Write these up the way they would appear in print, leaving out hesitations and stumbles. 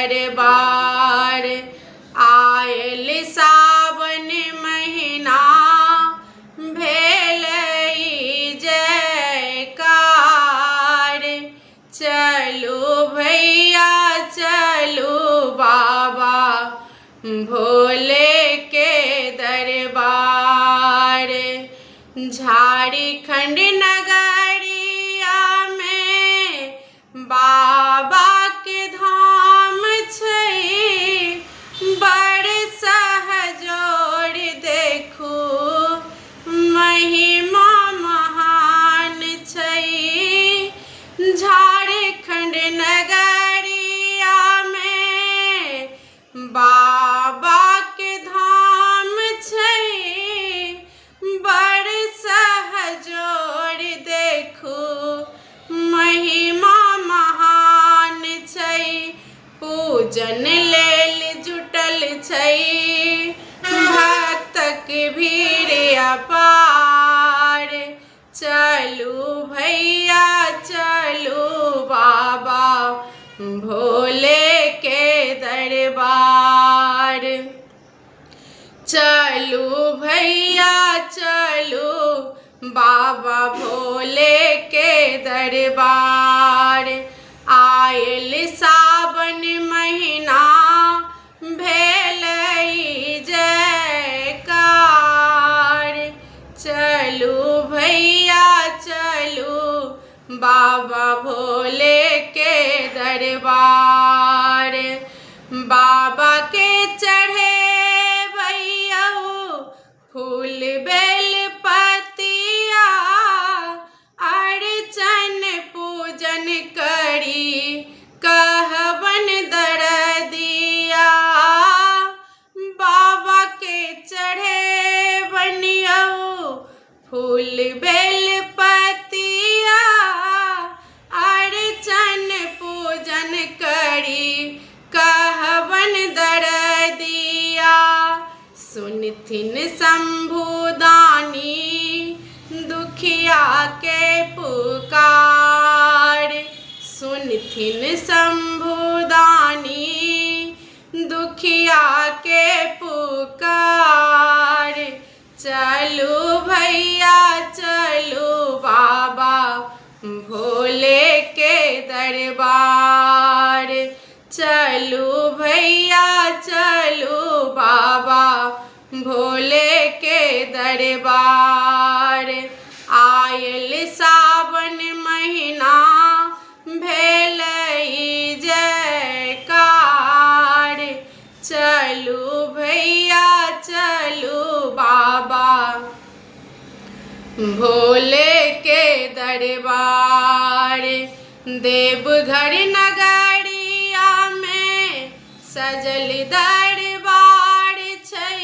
दरबार। आयल सावन महीना भेलई जयकार। चलू भैया चलू बाबा भोले के दरबार। झारखंड नगरिया में बाबा के धाम छै, बड़ सहजोर देखू महिमा महान छै। झारखंड नगरिया में बाबा के धाम छै, बड़ सहजोर देखू महिमा महान छै। पूजन लेल जुटल छै भक्तक भीड़ अपार। चलू भैया चलू बाबा भोले के दरबार। चलू भैया चलू बाबा भोले के दरबार। आयल सावन महीना भेलई जयकार। चलू भैया चलू बाबा भोले के दरबार। बाबा के चढ़े भैया फूल बेल पतिया, अर्चन पूजन करी कहवन दरदिया। बाबा के चढ़े बनिया फूल बेल पतिया, अर्चन पूजन करी कहवन दरदिया। सुनथिन शंभुदानी दुखिया के पुकार। सुनथिन शंभुदानी दुखिया के पुकार। चलू भैया चलू बाबा भोले के दरबार। चलू भैया चलू बाबा भोले के दरबार। आयल सावन महीना भेलई जयकार। चलू भैया चलू बाबा भोले के दरबार। देवघर नगरिया में सजल दरबार छै,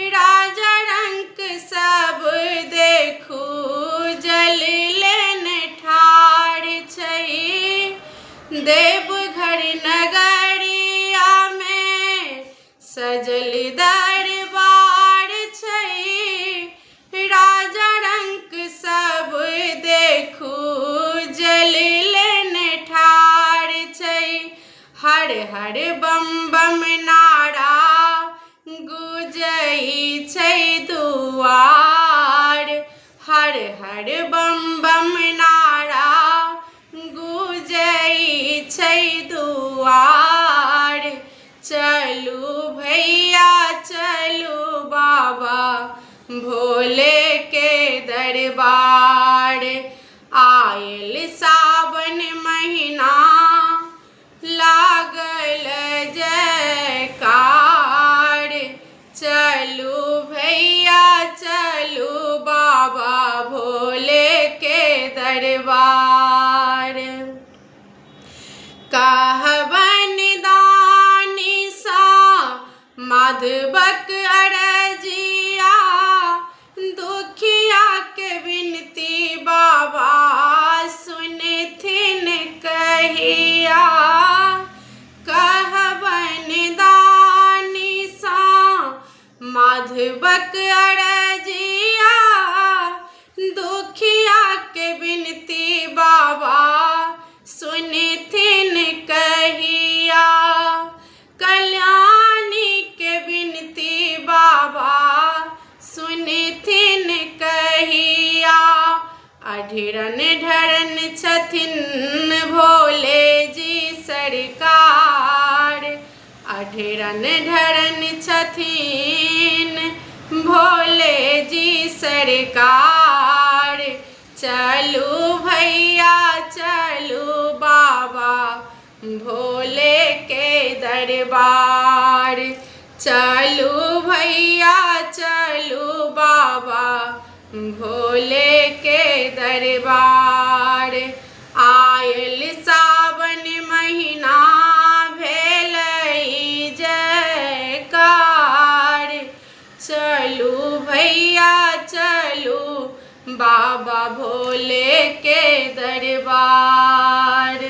राजा रंक सब देखू जल लेन ठाड़ छै। देवघर नगरिया में सजल दरबार छै, राजा रंक सब देखू जल लेन ठाड़ छै। हर हर बम बम नारा गुजै छै दुआर। हर हर बम बम नारा गुजै छै दुआर। चलू भैया चलू बाबा भोले के दरबार। आयल सावन महीना लागल जयकार। चलू भैया चलू बाबा भोले के दरबार। कहवन दानी सा माधवक अरजिया, दुखिया के विनती बाबा सुनथिन कहिया। कहवन दानी सा माधवक अरजिया, दुखिया के विनती बाबा सुनथिन कहिया। अन ढरन छथिन भोले जी सरकार। चलू भैया चलू बाबा भोले के दरबार। चलू भैया चलू बाबा भोले के दरबार। आयल सावन महीना भेलई जयकार। चलू भैया चलू बाबा भोले के दरबार।